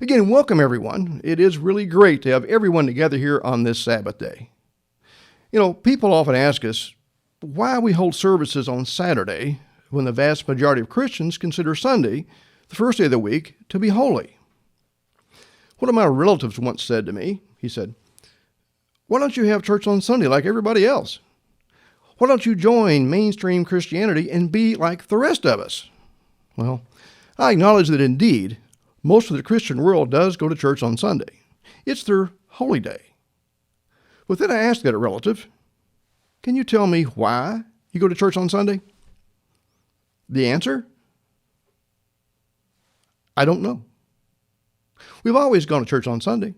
Again, welcome everyone. It is really great to have everyone together here on this Sabbath day. People often ask us why we hold services on Saturday when the vast majority of Christians consider Sunday, the first day of the week, to be holy. One of my relatives once said to me, he said, "Why don't you have church on Sunday like everybody else? Why don't you join mainstream Christianity and be like the rest of us?" Well, I acknowledge that indeed, most of the Christian world does go to church on Sunday. It's their holy day. But then I asked that relative, "Can you tell me why you go to church on Sunday?" The answer? I don't know. We've always gone to church on Sunday.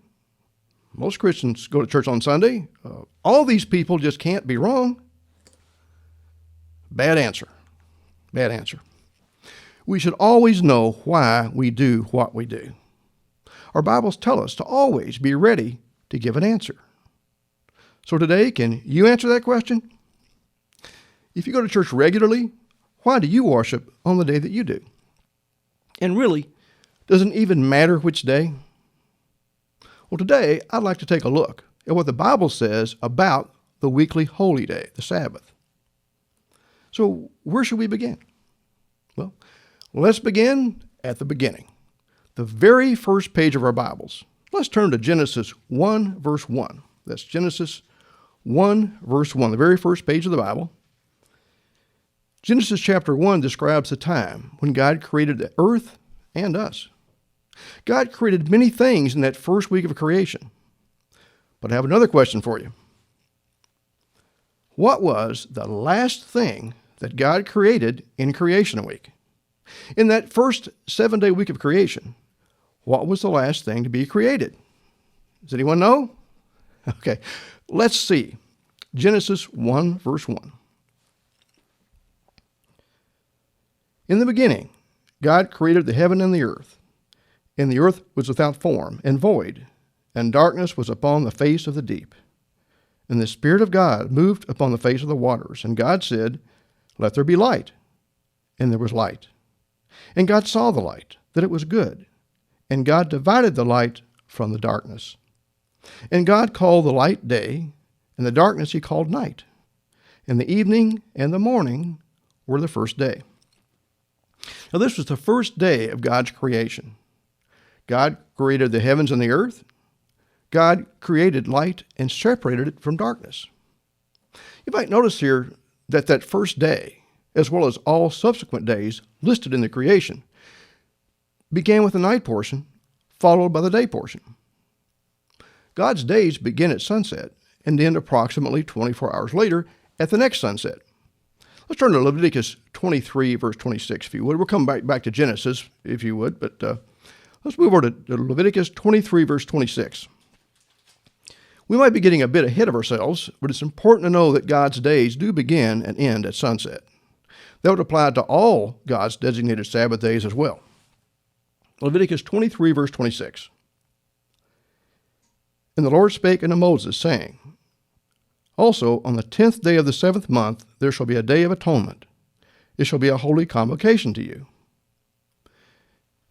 Most Christians go to church on Sunday. All these people just can't be wrong. Bad answer. Bad answer. We should always know why we do what we do. Our Bibles tell us to always be ready to give an answer. So today, can you answer that question? If you go to church regularly, why do you worship on the day that you do? And really, does it even matter which day? Well, today, I'd like to take a look at what the Bible says about the weekly holy day, the Sabbath. So where should we begin? Well, let's begin at the beginning, the very first page of our Bibles. Let's turn to Genesis 1, verse 1. That's Genesis 1, verse 1, the very first page of the Bible. Genesis chapter 1 describes the time when God created the earth and us. God created many things in that first week of creation. But I have another question for you. What was the last thing that God created in creation week? In that first 7-day week of creation, what was the last thing to be created? Does anyone know? Okay, let's see. Genesis 1, verse 1. In the beginning, God created the heaven and the earth was without form and void, and darkness was upon the face of the deep. And the Spirit of God moved upon the face of the waters. And God said, "Let there be light." And there was light. And God saw the light, that it was good. And God divided the light from the darkness. And God called the light day, and the darkness he called night. And the evening and the morning were the first day. Now this was the first day of God's creation. God created the heavens and the earth. God created light and separated it from darkness. You might notice here that first day, as well as all subsequent days listed in the creation, began with the night portion, followed by the day portion. God's days begin at sunset and end approximately 24 hours later at the next sunset. Let's turn to Leviticus 23, verse 26, if you would. We'll come back to Genesis, if you would, but let's move over to Leviticus 23, verse 26. We might be getting a bit ahead of ourselves, but it's important to know that God's days do begin and end at sunset. That would apply to all God's designated Sabbath days as well. Leviticus 23, verse 26. And the Lord spake unto Moses, saying, Also on the 10th day of the 7th month there shall be a day of atonement. It shall be a holy convocation to you.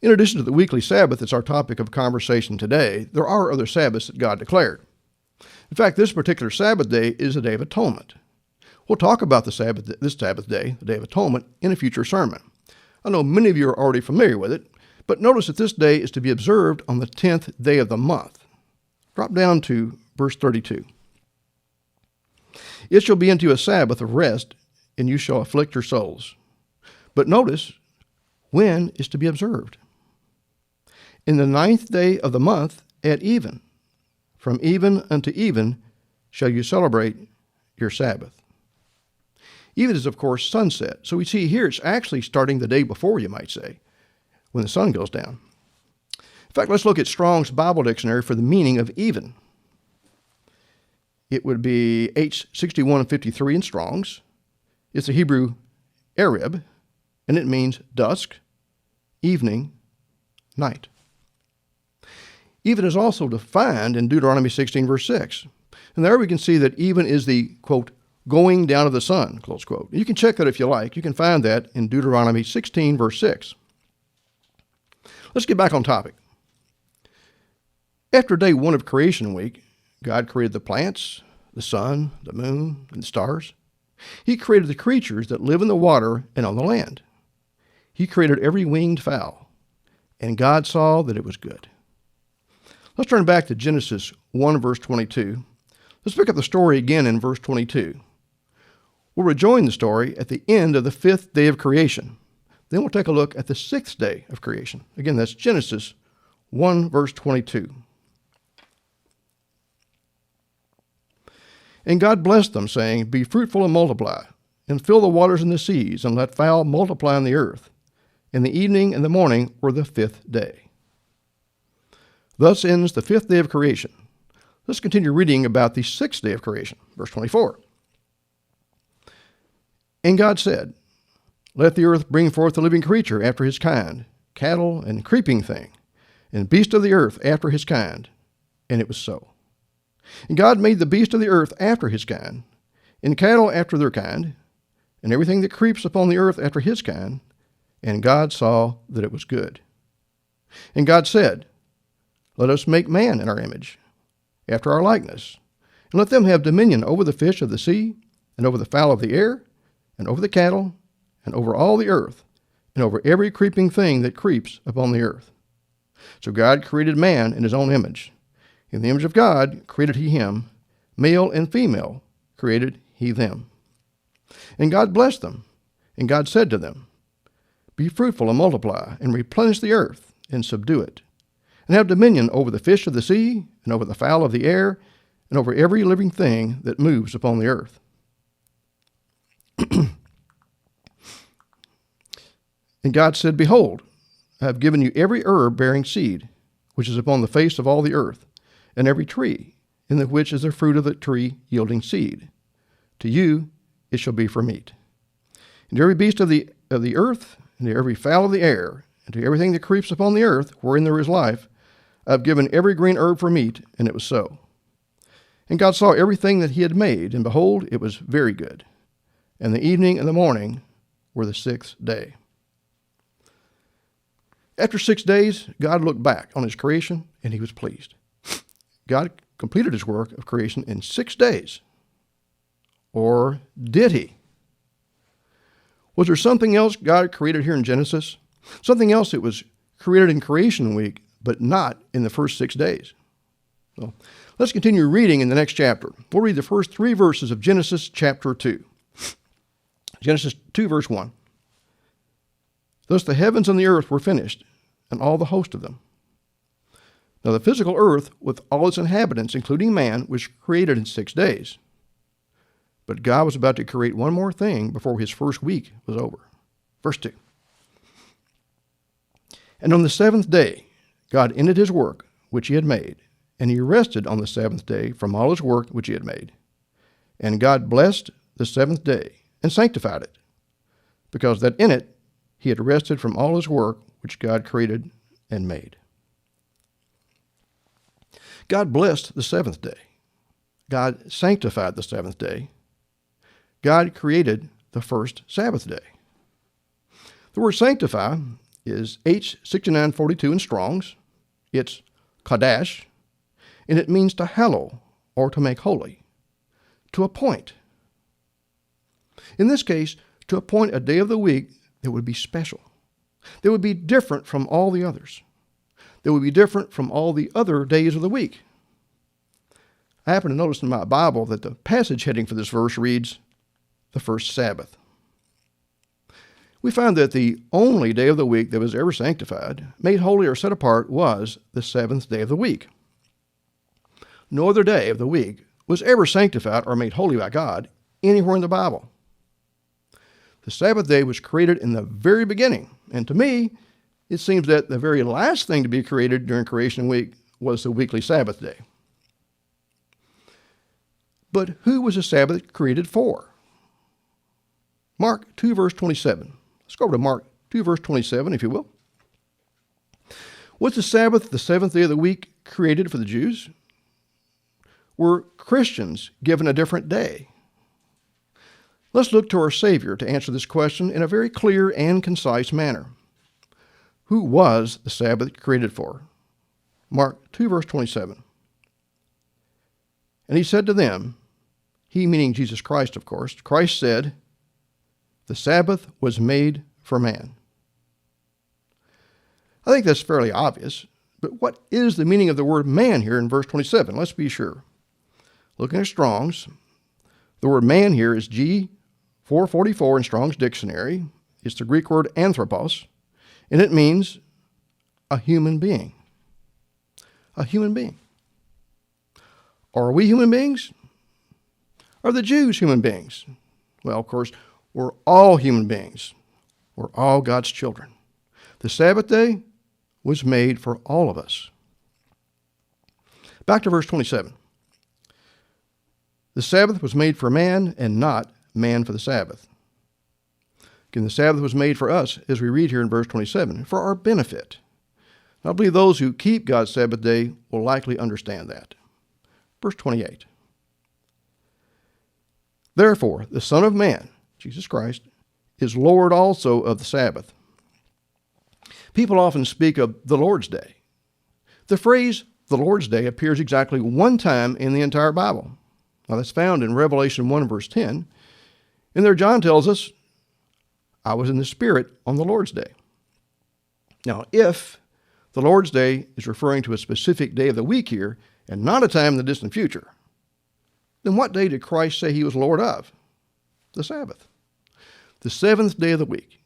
In addition to the weekly Sabbath that's our topic of conversation today, there are other Sabbaths that God declared. In fact, this particular Sabbath day is a day of atonement. We'll talk about this Sabbath day, the Day of Atonement, in a future sermon. I know many of you are already familiar with it, but notice that this day is to be observed on the 10th day of the month. Drop down to verse 32. It shall be unto you a Sabbath of rest, and you shall afflict your souls. But notice, when is to be observed? In the 9th day of the month at even. From even unto even shall you celebrate your Sabbath. Even is, of course, sunset. So we see here it's actually starting the day before, you might say, when the sun goes down. In fact, let's look at Strong's Bible Dictionary for the meaning of even. It would be H6153 in Strong's. It's a Hebrew Arab, and it means dusk, evening, night. Even is also defined in Deuteronomy 16, verse 6. And there we can see that even is the, quote, going down of the sun, close quote. You can check that if you like. You can find that in Deuteronomy 16, verse 6. Let's get back on topic. After day one of creation week, God created the plants, the sun, the moon, and the stars. He created the creatures that live in the water and on the land. He created every winged fowl, and God saw that it was good. Let's turn back to Genesis 1, verse 22. Let's pick up the story again in verse 22. We'll rejoin the story at the end of the 5th day of creation. Then we'll take a look at the 6th day of creation. Again, that's Genesis 1, verse 22. And God blessed them, saying, Be fruitful and multiply, and fill the waters and the seas, and let fowl multiply on the earth. And the evening and the morning were the 5th day. Thus ends the 5th day of creation. Let's continue reading about the 6th day of creation, verse 24. And God said, Let the earth bring forth a living creature after his kind, cattle and creeping thing, and beast of the earth after his kind. And it was so. And God made the beast of the earth after his kind, and cattle after their kind, and everything that creeps upon the earth after his kind. And God saw that it was good. And God said, Let us make man in our image, after our likeness, and let them have dominion over the fish of the sea, and over the fowl of the air, and over the cattle, and over all the earth, and over every creeping thing that creeps upon the earth. So God created man in his own image. In the image of God created he him, male and female created he them. And God blessed them, and God said to them, Be fruitful and multiply, and replenish the earth, and subdue it, and have dominion over the fish of the sea, and over the fowl of the air, and over every living thing that moves upon the earth. And God said, Behold, I have given you every herb bearing seed, which is upon the face of all the earth, and every tree, in the which is the fruit of the tree yielding seed. To you it shall be for meat. And to every beast of the earth, and to every fowl of the air, and to everything that creeps upon the earth, wherein there is life, I have given every green herb for meat, and it was so. And God saw everything that he had made, and behold, it was very good. And the evening and the morning were the 6th day. After 6 days, God looked back on his creation, and he was pleased. God completed his work of creation in 6 days. Or did he? Was there something else God created here in Genesis? Something else that was created in creation week, but not in the first 6 days? Well, let's continue reading in the next chapter. We'll read the first 3 verses of Genesis chapter 2. Genesis 2, verse 1. Thus the heavens and the earth were finished, and all the host of them. Now the physical earth, with all its inhabitants, including man, was created in 6 days. But God was about to create one more thing before his first week was over. Verse 2. And on the 7th day, God ended his work which he had made, and he rested on the 7th day from all his work which he had made. And God blessed the 7th day and sanctified it, because that in it he had rested from all his work which God created and made. God blessed the 7th day. God sanctified the 7th day. God created the first Sabbath day. The word sanctify is H6942 in Strong's. It's Kadash, and it means to hallow or to make holy, to appoint. In this case, to appoint a day of the week that would be special, that would be different from all the others, that would be different from all the other days of the week. I happen to notice in my Bible that the passage heading for this verse reads, the first Sabbath. We find that the only day of the week that was ever sanctified, made holy or set apart, was the 7th day of the week. No other day of the week was ever sanctified or made holy by God anywhere in the Bible. The Sabbath day was created in the very beginning, and to me, it seems that the very last thing to be created during creation week was the weekly Sabbath day. But who was the Sabbath created for? Mark 2, verse 27. Let's go over to Mark 2, verse 27, if you will. Was the Sabbath, the 7th day of the week, created for the Jews? Were Christians given a different day? Let's look to our Savior to answer this question in a very clear and concise manner. Who was the Sabbath created for? Mark 2, verse 27. And he said to them, he meaning Jesus Christ, of course, Christ said, the Sabbath was made for man. I think that's fairly obvious, but what is the meaning of the word man here in verse 27? Let's be sure. Looking at Strong's, the word man here is G444 in Strong's dictionary. It's the Greek word anthropos, and it means a human being. A human being. Are we human beings? Are the Jews human beings? Well, of course, we're all human beings. We're all God's children. The Sabbath day was made for all of us. Back to verse 27. The Sabbath was made for man and not man for the Sabbath. Again, the Sabbath was made for us, as we read here in verse 27, for our benefit. I believe those who keep God's Sabbath day will likely understand that. Verse 28. Therefore, the Son of Man, Jesus Christ, is Lord also of the Sabbath. People often speak of the Lord's Day. The phrase, the Lord's Day, appears exactly one time in the entire Bible. Now, that's found in Revelation 1, verse 10. And there John tells us, I was in the Spirit on the Lord's Day. Now, if the Lord's Day is referring to a specific day of the week here, and not a time in the distant future, then what day did Christ say he was Lord of? The Sabbath. The seventh day of the week.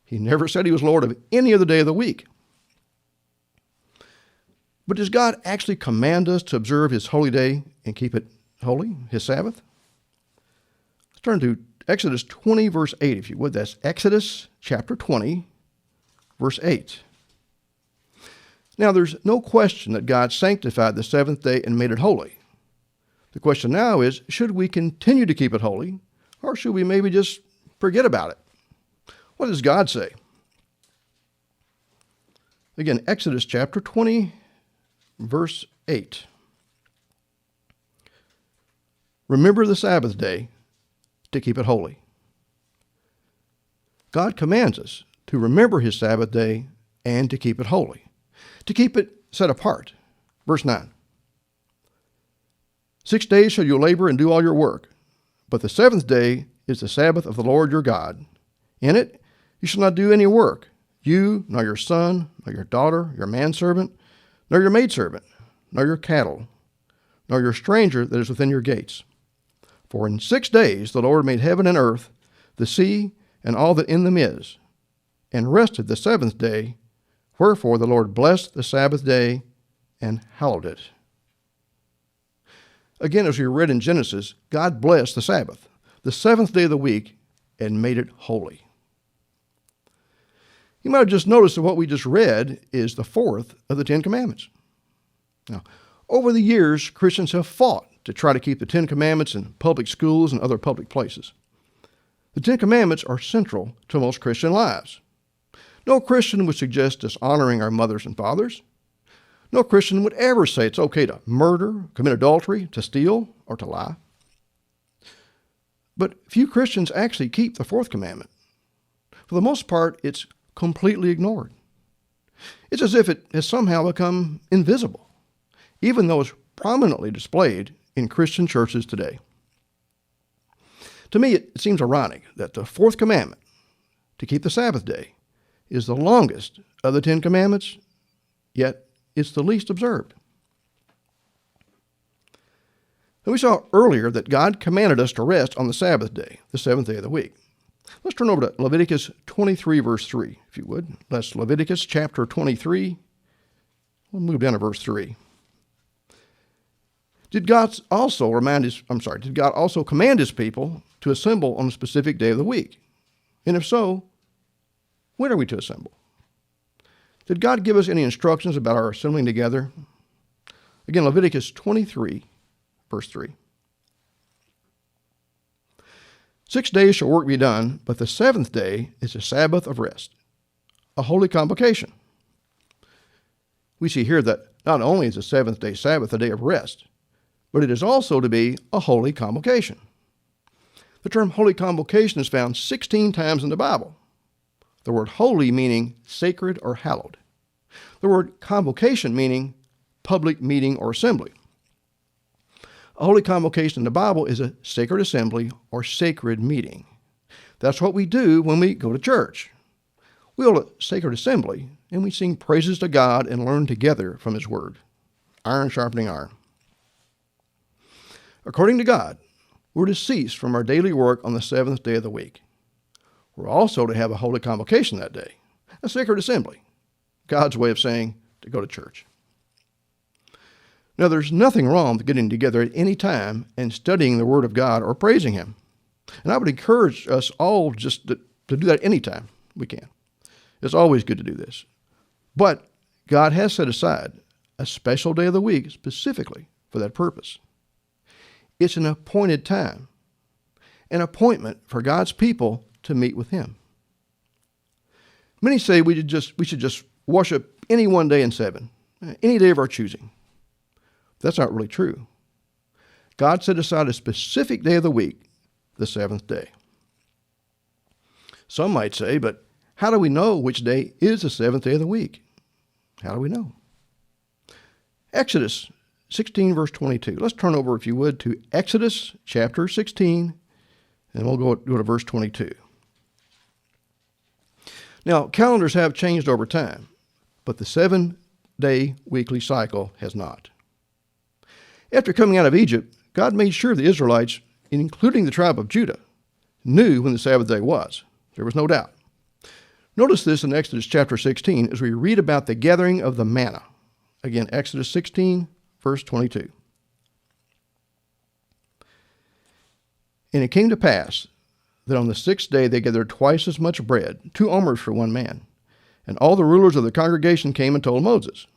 He never said he was Lord of any other day of the week. But does God actually command us to observe his holy day and keep it holy, his Sabbath? Let's turn to Exodus 20, verse 8, if you would. That's Exodus chapter 20, verse 8. Now, there's no question that God sanctified the seventh day and made it holy. The question now is, should we continue to keep it holy, or should we maybe just forget about it? What does God say? Again, Exodus chapter 20, verse 8. Remember the Sabbath day to keep it holy. God commands us to remember his Sabbath day and to keep it holy, to keep it set apart. Verse 9. 6 days shall you labor and do all your work, but the seventh day is the Sabbath of the Lord your God. In it you shall not do any work, you, nor your son, nor your daughter, your manservant, nor your maidservant, nor your cattle, nor your stranger that is within your gates. For in 6 days the Lord made heaven and earth, the sea, and all that in them is, and rested the seventh day. Wherefore the Lord blessed the Sabbath day and hallowed it. Again, as we read in Genesis, God blessed the Sabbath, the seventh day of the week, and made it holy. You might have just noticed that what we just read is the fourth of the Ten Commandments. Now, over the years, Christians have fought to try to keep the Ten Commandments in public schools and other public places. The Ten Commandments are central to most Christian lives. No Christian would suggest dishonoring our mothers and fathers. No Christian would ever say it's okay to murder, commit adultery, to steal, or to lie. But few Christians actually keep the fourth commandment. For the most part, it's completely ignored. It's as if it has somehow become invisible, even though it's prominently displayed in Christian churches today. To me, it seems ironic that the fourth commandment, to keep the Sabbath day, is the longest of the Ten Commandments, yet it's the least observed. And we saw earlier that God commanded us to rest on the Sabbath day, the seventh day of the week. Let's turn over to Leviticus 23, verse 3, if you would. That's Leviticus chapter 23. We'll move down to verse 3. Did God also command his people to assemble on a specific day of the week? And if so, when are we to assemble? Did God give us any instructions about our assembling together? Again, Leviticus 23, verse 3. 6 days shall work be done, but the seventh day is a Sabbath of rest, a holy convocation. We see here that not only is the seventh day Sabbath a day of rest, but it is also to be a holy convocation. The term holy convocation is found 16 times in the Bible. The word holy meaning sacred or hallowed. The word convocation meaning public meeting or assembly. A holy convocation in the Bible is a sacred assembly or sacred meeting. That's what we do when we go to church. We hold a sacred assembly, and we sing praises to God and learn together from His Word. Iron sharpening iron. According to God, we're to cease from our daily work on the seventh day of the week. We're also to have a holy convocation that day, a sacred assembly, God's way of saying to go to church. Now, there's nothing wrong with getting together at any time and studying the Word of God or praising Him. And I would encourage us all just to do that anytime we can. It's always good to do this. But God has set aside a special day of the week specifically for that purpose. It's an appointed time, an appointment for God's people to meet with Him. Many say we should just worship any one day in 7, any day of our choosing. That's not really true. God set aside a specific day of the week, the 7th day. Some might say, but how do we know which day is the 7th day of the week? How do we know? Exodus 16, verse 22. Let's turn over, if you would, to Exodus chapter 16, and we'll go to verse 22. Now, calendars have changed over time, but the 7-day weekly cycle has not. After coming out of Egypt, God made sure the Israelites, including the tribe of Judah, knew when the Sabbath day was. There was no doubt. Notice this in Exodus chapter 16 as we read about the gathering of the manna. Again, Exodus 16, verse 22. And it came to pass that on the 6th day they gathered twice as much bread, 2 omers for one man. And all the rulers of the congregation came and told Moses.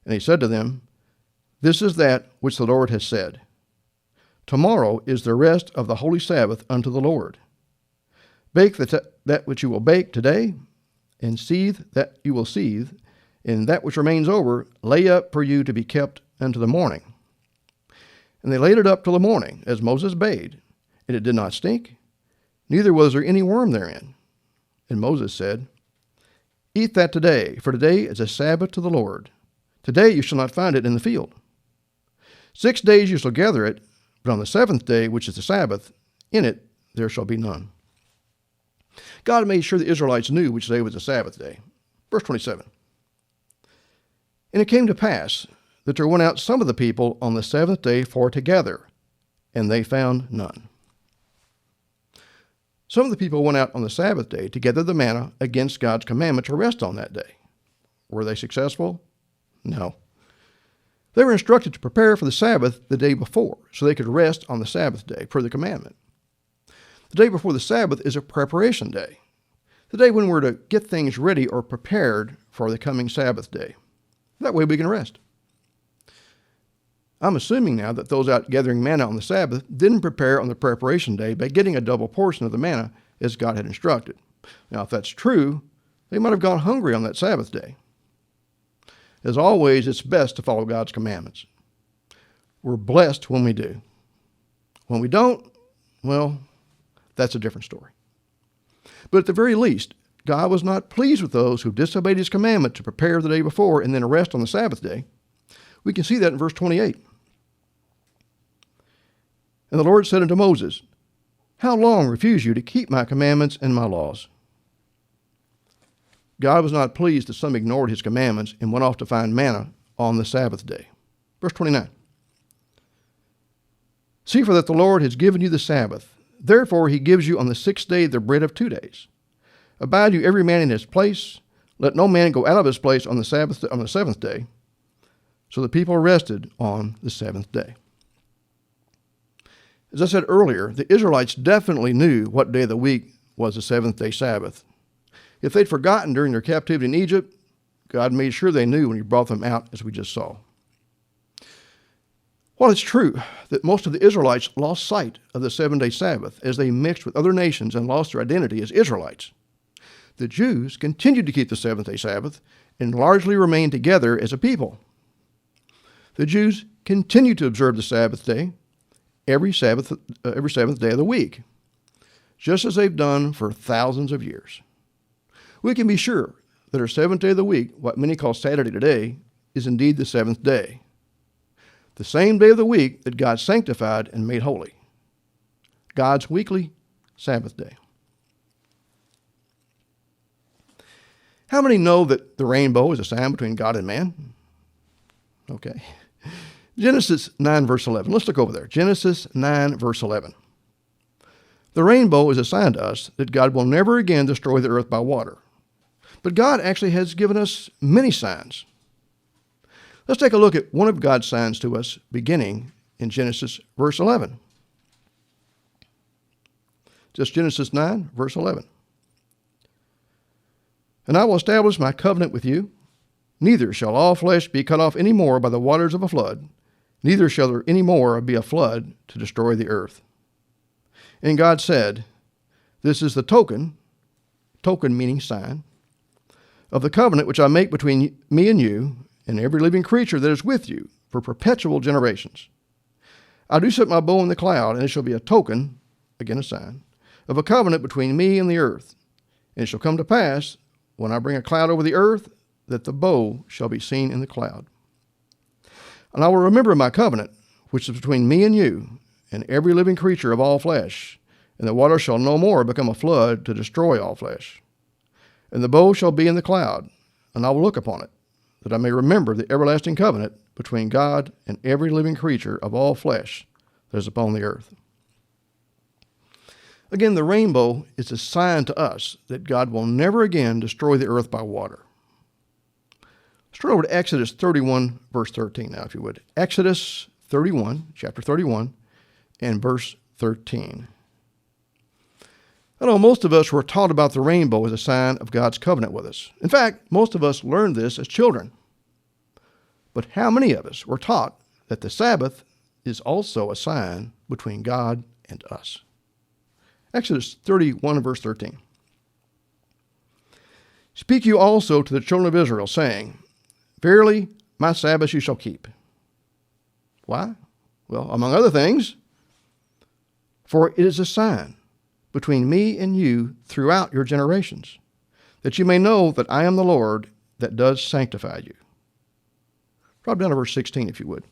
And he said to them, This is that which the Lord has said. Tomorrow is the rest of the holy Sabbath unto the Lord. Bake that which you will bake today, and seethe that you will seethe, and that which remains over lay up for you to be kept unto the morning. And they laid it up till the morning, as Moses bade, and it did not stink, neither was there any worm therein. And Moses said, Eat that today, for today is a Sabbath to the Lord. Today you shall not find it in the field. 6 days you shall gather it, but on the 7th day, which is the Sabbath, in it there shall be none. God made sure the Israelites knew which day was the Sabbath day. Verse 27. And it came to pass that there went out some of the people on the 7th day for to gather, and they found none. Some of the people went out on the Sabbath day to gather the manna against God's commandment to rest on that day. Were they successful? No. They were instructed to prepare for the Sabbath the day before, so they could rest on the Sabbath day, per the commandment. The day before the Sabbath is a preparation day, the day when we're to get things ready or prepared for the coming Sabbath day. That way we can rest. I'm assuming now that those out gathering manna on the Sabbath didn't prepare on the preparation day by getting a double portion of the manna as God had instructed. Now, if that's true, they might have gone hungry on that Sabbath day. As always, it's best to follow God's commandments. We're blessed when we do. When we don't, well, that's a different story. But at the very least, God was not pleased with those who disobeyed His commandment to prepare the day before and then rest on the Sabbath day. We can see that in verse 28. And the Lord said unto Moses, How long refuse you to keep my commandments and my laws? God was not pleased that some ignored His commandments and went off to find manna on the Sabbath day. Verse 29. See, for that the Lord has given you the Sabbath. Therefore He gives you on the 6th day the bread of 2 days. Abide you every man in his place. Let no man go out of his place on the 7th day. So the people rested on the 7th day. As I said earlier, the Israelites definitely knew what day of the week was the 7th day Sabbath. If they'd forgotten during their captivity in Egypt, God made sure they knew when He brought them out, as we just saw. While it's true that most of the Israelites lost sight of the 7-day Sabbath as they mixed with other nations and lost their identity as Israelites, the Jews continued to keep the 7th-day Sabbath and largely remained together as a people. The Jews continued to observe the Sabbath day every seventh day of the week, just as they've done for thousands of years. We can be sure that our 7th day of the week, what many call Saturday today, is indeed the seventh day, the same day of the week that God sanctified and made holy. God's weekly Sabbath day. How many know that the rainbow is a sign between God and man? Okay. Genesis 9, verse 11. Let's look over there. Genesis 9, verse 11. The rainbow is a sign to us that God will never again destroy the earth by water. But God actually has given us many signs. Let's take a look at one of God's signs to us, beginning in Genesis, verse 11. Just Genesis 9, verse 11. And I will establish my covenant with you. Neither shall all flesh be cut off any more by the waters of a flood, neither shall there any more be a flood to destroy the earth. And God said, this is the token meaning sign, of the covenant which I make between me and you and every living creature that is with you for perpetual generations. I do set my bow in the cloud, and it shall be a token, again a sign, of a covenant between me and the earth. And it shall come to pass, when I bring a cloud over the earth, that the bow shall be seen in the cloud. And I will remember my covenant, which is between me and you, and every living creature of all flesh, and the water shall no more become a flood to destroy all flesh. And the bow shall be in the cloud, and I will look upon it, that I may remember the everlasting covenant between God and every living creature of all flesh that is upon the earth. Again, the rainbow is a sign to us that God will never again destroy the earth by water. Let's turn over to Exodus 31, verse 13 now, if you would. Exodus 31, chapter 31, and verse 13. I know most of us were taught about the rainbow as a sign of God's covenant with us. In fact, most of us learned this as children. But how many of us were taught that the Sabbath is also a sign between God and us? Exodus 31, verse 13. Speak you also to the children of Israel, saying, verily, my Sabbaths you shall keep. Why? Well, among other things, for it is a sign between me and you throughout your generations, that you may know that I am the Lord that does sanctify you. Drop down to verse 16, if you would.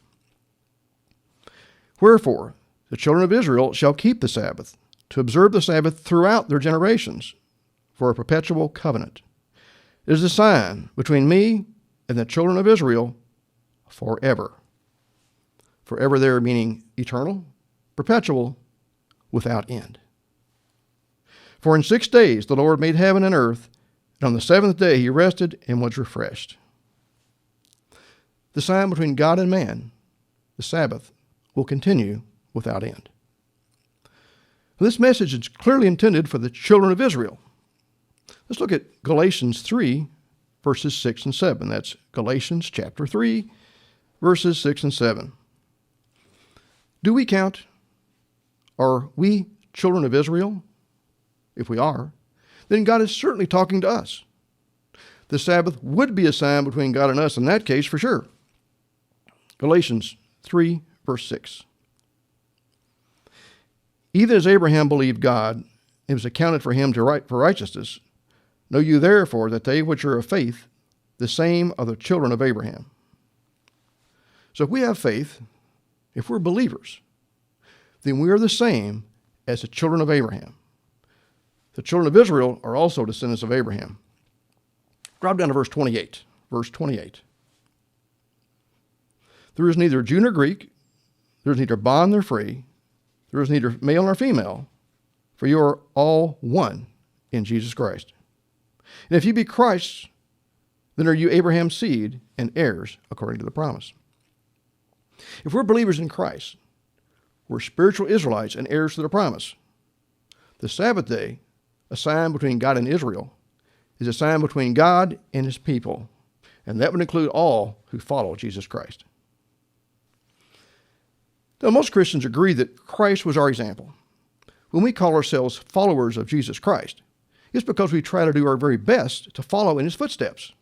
Wherefore, the children of Israel shall keep the Sabbath, to observe the Sabbath throughout their generations, for a perpetual covenant. It is a sign between me and the children of Israel forever. Forever there meaning eternal, perpetual, without end. For in 6 days the Lord made heaven and earth, and on the seventh day he rested and was refreshed. The sign between God and man, the Sabbath, will continue without end. This message is clearly intended for the children of Israel. Let's look at Galatians 3, verses 6 and 7. That's Galatians chapter 3, verses 6 and 7. Do we count? Are we children of Israel? If we are, then God is certainly talking to us. The Sabbath would be a sign between God and us in that case for sure. Galatians 3, verse 6. Even as Abraham believed God, it was accounted for him for righteousness. Know you therefore that they which are of faith, the same are the children of Abraham. So if we have faith, if we're believers, then we are the same as the children of Abraham. The children of Israel are also descendants of Abraham. Drop down to verse 28. Verse 28. There is neither Jew nor Greek, there is neither bond nor free, there is neither male nor female, for you are all one in Jesus Christ. And if you be Christ's, then are you Abraham's seed and heirs according to the promise. If we're believers in Christ, we're spiritual Israelites and heirs to the promise. The Sabbath day, a sign between God and Israel, is a sign between God and his people, and that would include all who follow Jesus Christ. Now, most Christians agree that Christ was our example. When we call ourselves followers of Jesus Christ, it's because we try to do our very best to follow in his footsteps,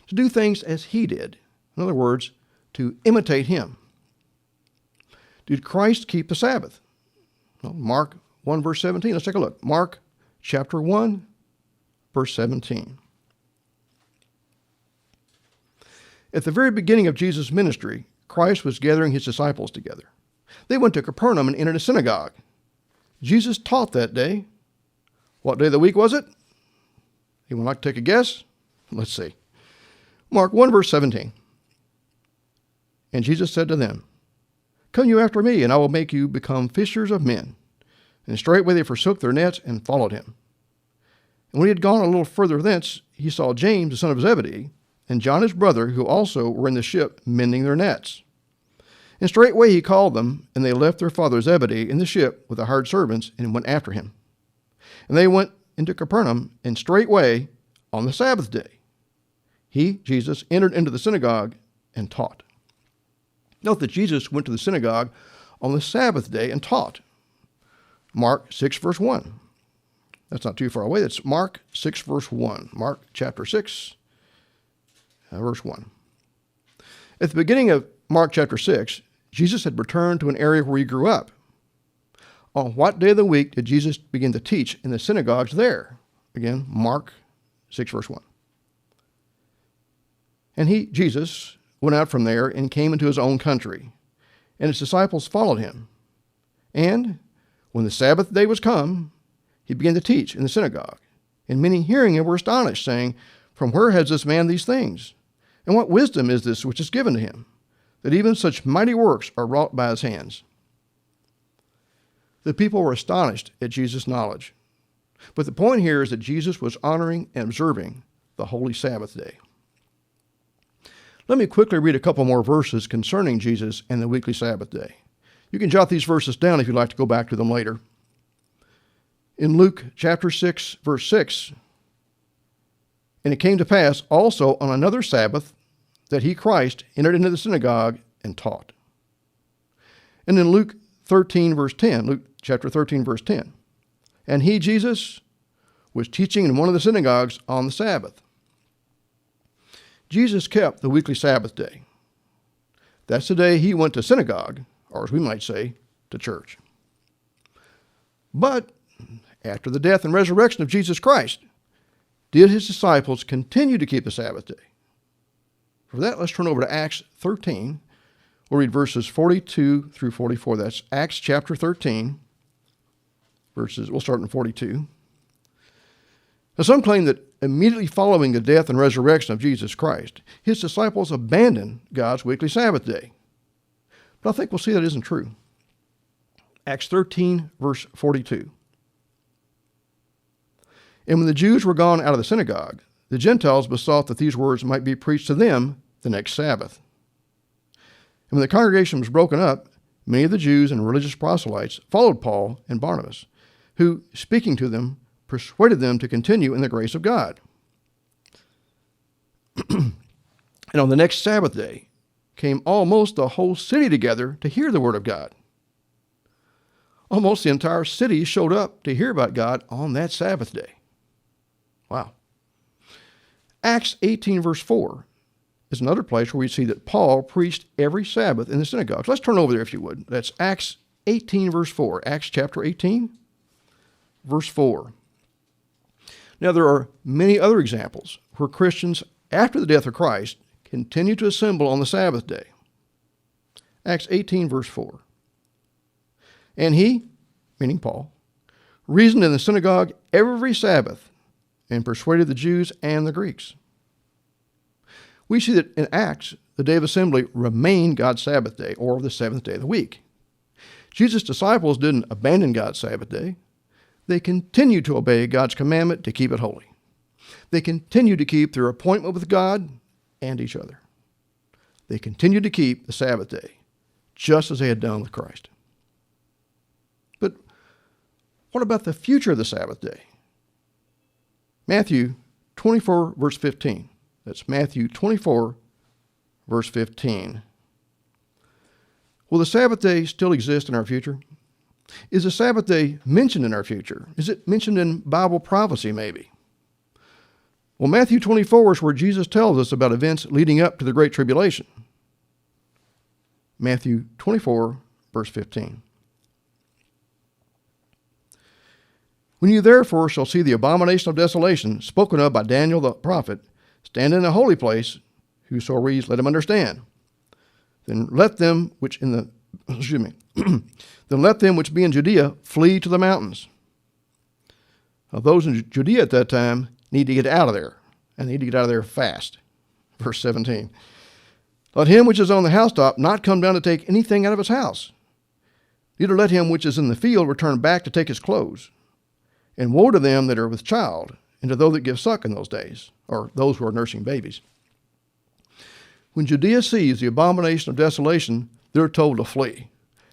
to do things as he did. In other words, to imitate him. Did Christ keep the Sabbath? Well, Mark 1, verse 17. Let's take a look. Mark chapter 1, verse 17. At the very beginning of Jesus' ministry, Christ was gathering his disciples together. They went to Capernaum and entered a synagogue. Jesus taught that day. What day of the week was it? Anyone like to take a guess? Let's see. Mark 1, verse 17. And Jesus said to them, "Come you after me, and I will make you become fishers of men." And straightway they forsook their nets and followed him. And when he had gone a little further thence, he saw James, the son of Zebedee, and John his brother, who also were in the ship mending their nets. And straightway he called them, and they left their father Zebedee in the ship with the hired servants, and went after him. And they went into Capernaum, and straightway on the Sabbath day, he, Jesus, entered into the synagogue and taught. Note that Jesus went to the synagogue on the Sabbath day and taught. Mark 6, verse 1. That's not too far away. That's Mark 6, verse 1. Mark chapter 6, verse 1. At the beginning of Mark chapter 6, Jesus had returned to an area where he grew up. On what day of the week did Jesus begin to teach in the synagogues there? Again, Mark 6, verse 1. And he, Jesus, went out from there and came into his own country, and his disciples followed him. And when the Sabbath day was come, he began to teach in the synagogue. And many hearing him were astonished, saying, "From where has this man these things? And what wisdom is this which is given to him, that even such mighty works are wrought by his hands?" The people were astonished at Jesus' knowledge. But the point here is that Jesus was honoring and observing the holy Sabbath day. Let me quickly read a couple more verses concerning Jesus and the weekly Sabbath day. You can jot these verses down if you'd like to go back to them later. In Luke chapter 6, verse 6, "And it came to pass also on another Sabbath that he, Christ, entered into the synagogue and taught." And in Luke 13, verse 10, Luke chapter 13, verse 10, "And he, Jesus, was teaching in one of the synagogues on the Sabbath." Jesus kept the weekly Sabbath day. That's the day he went to synagogue, or as we might say, to church. But after the death and resurrection of Jesus Christ, did his disciples continue to keep the Sabbath day? For that, let's turn over to Acts 13. We'll read verses 42 through 44. That's Acts chapter 13, we'll start in 42. Now, some claim that immediately following the death and resurrection of Jesus Christ, his disciples abandoned God's weekly Sabbath day. But I think we'll see that isn't true. Acts 13, verse 42. "And when the Jews were gone out of the synagogue, the Gentiles besought that these words might be preached to them the next Sabbath. And when the congregation was broken up, many of the Jews and religious proselytes followed Paul and Barnabas, who, speaking to them, persuaded them to continue in the grace of God. And on the next Sabbath day came almost the whole city together to hear the word of God." Almost the entire city showed up to hear about God on that Sabbath day. Wow. Acts 18, verse 4 is another place where we see that Paul preached every Sabbath in the synagogues. Let's turn over there if you would. That's Acts 18, verse 4. Acts chapter 18, verse 4. Now, there are many other examples where Christians, after the death of Christ, continue to assemble on the Sabbath day. Acts 18, verse 4. "And he," meaning Paul, "reasoned in the synagogue every Sabbath and persuaded the Jews and the Greeks." We see that in Acts, the day of assembly remained God's Sabbath day, or the seventh day of the week. Jesus' disciples didn't abandon God's Sabbath day. They continued to obey God's commandment to keep it holy. They continued to keep their appointment with God and each other. They continued to keep the Sabbath day, just as they had done with Christ. But what about the future of the Sabbath day? Matthew 24, verse 15. That's Matthew 24, verse 15. Will the Sabbath day still exist in our future? Is the Sabbath day mentioned in our future? Is it mentioned in Bible prophecy, maybe? Well, Matthew 24 is where Jesus tells us about events leading up to the Great Tribulation. Matthew 24, verse 15. "When you therefore shall see the abomination of desolation spoken of by Daniel the prophet stand in a holy place, Whoso reads, let him understand. Then let them which in the then let them which be in Judea flee to the mountains. Now, those in Judea at that time need to get out of there, and they need to get out of there fast. Verse 17. Let him which is on the housetop not come down to take anything out of his house. Neither let him which is in the field return back to take his clothes. And woe to them that are with child, and to those that give suck in those days, or those who are nursing babies. When Judea sees the abomination of desolation, they're told to flee,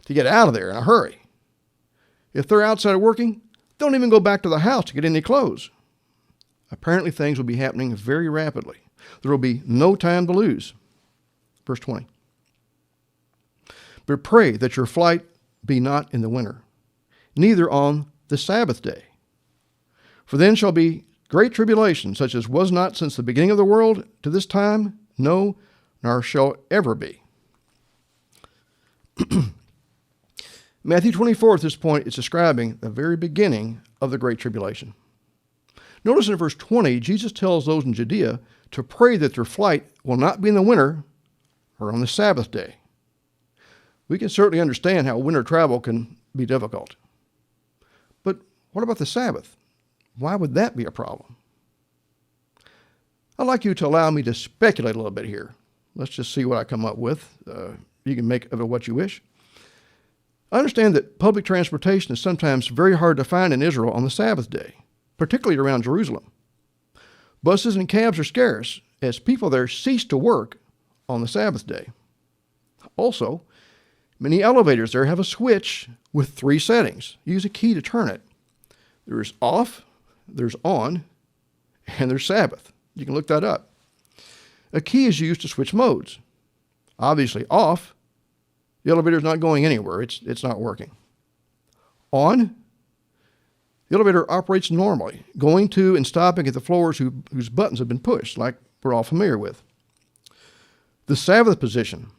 to get out of there in a hurry. If they're outside working, don't even go back to the house to get any clothes. Apparently things will be happening very rapidly. There will be no time to lose. Verse 20. But pray that your flight be not in the winter, neither on the Sabbath day. For then shall be great tribulation, such as was not since the beginning of the world to this time, no, nor shall ever be. Matthew 24 at this point is describing the very beginning of the Great Tribulation. Notice in verse 20, Jesus tells those in Judea to pray that their flight will not be in the winter or on the Sabbath day. We can certainly understand how winter travel can be difficult. But what about the Sabbath? Why would that be a problem? I'd like you to allow me to speculate a little bit here. Let's just see what I come up with. You can make of it what you wish. I understand that public transportation is sometimes very hard to find in Israel on the Sabbath day, particularly around Jerusalem. Buses and cabs are scarce, as people there cease to work on the Sabbath day. Also, many elevators there have a switch with 3 settings. Use a key to turn it. There's off, there's on, and there's Sabbath. You can look that up. A key is used to switch modes. Obviously off, the elevator is not going anywhere. It's not working. On, the elevator operates normally, going to and stopping at the floors whose buttons have been pushed, like we're all familiar with. The Sabbath position.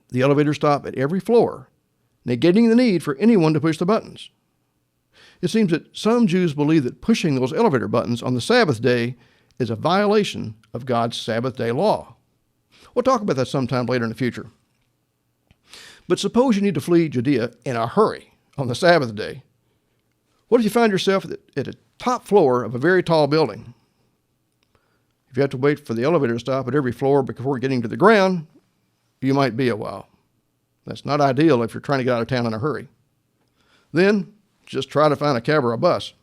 The elevators stop at every floor, negating the need for anyone to push the buttons. It seems that some Jews believe that pushing those elevator buttons on the Sabbath day is a violation of God's Sabbath day law. We'll talk about that sometime later in the future. But suppose you need to flee Judea in a hurry on the Sabbath day. What if you find yourself at the top floor of a very tall building? If you have to wait for the elevator to stop at every floor before getting to the ground, you might be a while. That's not ideal if you're trying to get out of town in a hurry. Then, just try to find a cab or a bus.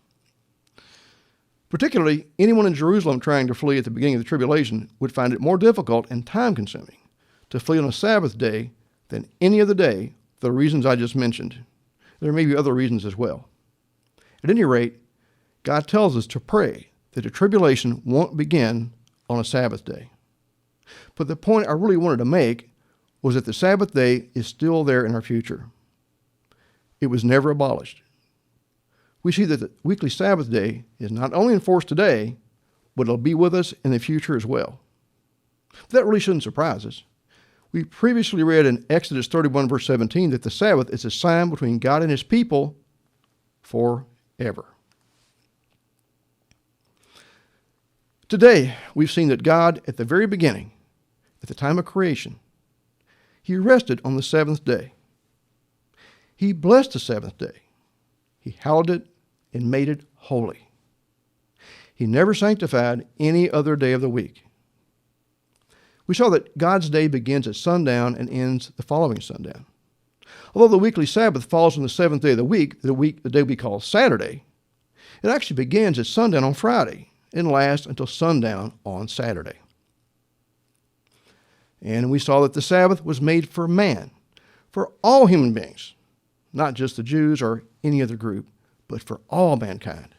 Particularly, anyone in Jerusalem trying to flee at the beginning of the tribulation would find it more difficult and time-consuming to flee on a Sabbath day than any other day for the reasons I just mentioned. There may be other reasons as well. At any rate, God tells us to pray that the tribulation won't begin on a Sabbath day. But the point I really wanted to make was that the Sabbath day is still there in our future. It was never abolished. We see that the weekly Sabbath day is not only enforced today, but it'll be with us in the future as well. But that really shouldn't surprise us. We previously read in Exodus 31, verse 17, that the Sabbath is a sign between God and his people forever. Today, we've seen that God, at the very beginning, at the time of creation, he rested on the seventh day. He blessed the seventh day. He hallowed it and made it holy. He never sanctified any other day of the week. We saw that God's day begins at sundown and ends the following sundown. Although the weekly Sabbath falls on the seventh day of the week, the day we call Saturday, it actually begins at sundown on Friday and lasts until sundown on Saturday. And we saw that the Sabbath was made for man, for all human beings, not just the Jews or any other group, but for all mankind.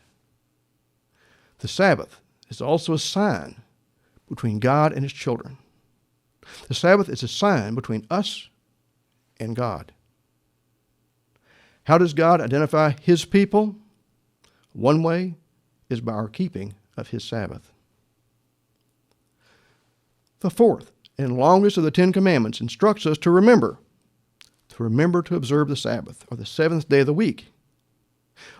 The Sabbath is also a sign between God and his children. The Sabbath is a sign between us and God. How does God identify his people? One way is by our keeping of his Sabbath. The fourth and longest of the 10 Commandments instructs us to remember to observe the Sabbath, or the seventh day of the week.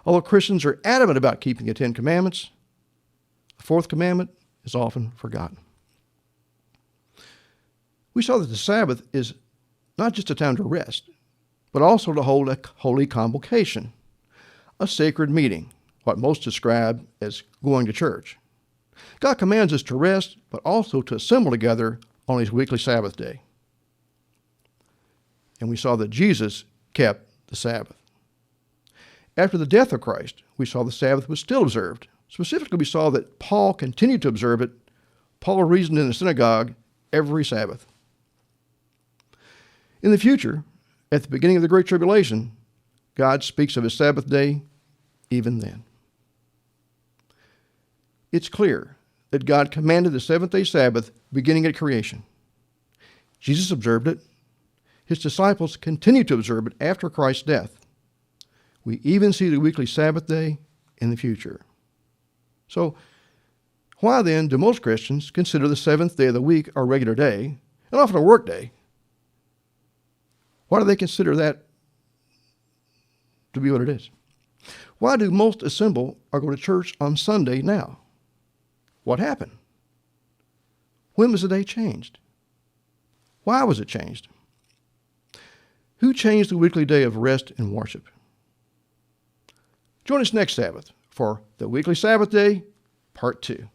Although Christians are adamant about keeping the 10 Commandments, the fourth commandment is often forgotten. We saw that the Sabbath is not just a time to rest, but also to hold a holy convocation, a sacred meeting, what most describe as going to church. God commands us to rest, but also to assemble together on his weekly Sabbath day. And we saw that Jesus kept the Sabbath. After the death of Christ, we saw the Sabbath was still observed. Specifically, we saw that Paul continued to observe it. Paul reasoned in the synagogue every Sabbath. In the future, at the beginning of the Great Tribulation, God speaks of his Sabbath day even then. It's clear that God commanded the seventh-day Sabbath beginning at creation. Jesus observed it. His disciples continued to observe it after Christ's death. We even see the weekly Sabbath day in the future. So, why then do most Christians consider the seventh day of the week our regular day, and often a work day? Why do they consider that to be what it is? Why do most assemble or go to church on Sunday now? What happened? When was the day changed? Why was it changed? Who changed the weekly day of rest and worship? Join us next Sabbath for the weekly Sabbath day, Part 2.